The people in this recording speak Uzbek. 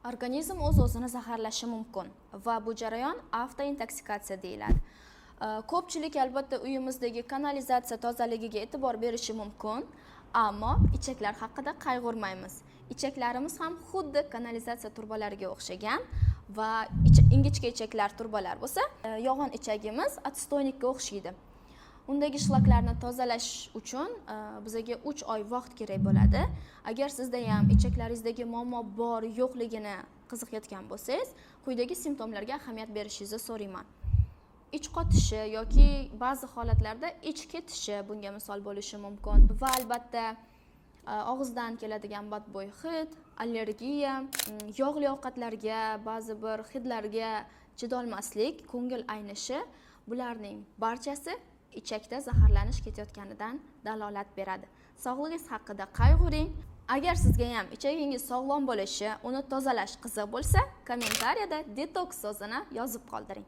Organizm o'z-o'zini zaharlashi mumkin va bu jarayon avtointoksikatsiya deyiladi. Ko'pchilik albatta uyimizdagi kanalizatsiya tozaligiga e'tibor berishi mumkin, ammo ichaklar haqida qayg'urmaymiz. Ichaklarimiz ham xuddi kanalizatsiya turbalariga o'xshagan va ingichka ichaklar turbalar bo'lsa, yog'on ichagimiz atstoynikka o'xshaydi. Undagi shlaklarni tozalash uchun bizga 3 oy vaqt kerak bo'ladi. Agar sizda ham ichaklaringizdagi muammo bor yo'qligini qiziqayotgan bo'lsangiz, quyidagi simptomlarga ahamiyat berishingizni so'rayman. Ich qotishi yoki ba'zi holatlarda ich ketishi bunga misol bo'lishi mumkin va albatta og'izdan keladigan badbo'y hid, allergiya, yog'li ovqatlarga, ba'zi bir hidlarga chidolmaslik, ko'ngil aynishi, bularning barchasi ichakda zaharlanish ketayotganidan dalolat beradi. Sog'lig'ingiz haqida qayg'uring. Agar sizga ham ichagingiz sog'lom bo'lishi, uni tozalash qiziq bo'lsa, kommentariyada detoks so'zini yozib qoldiring.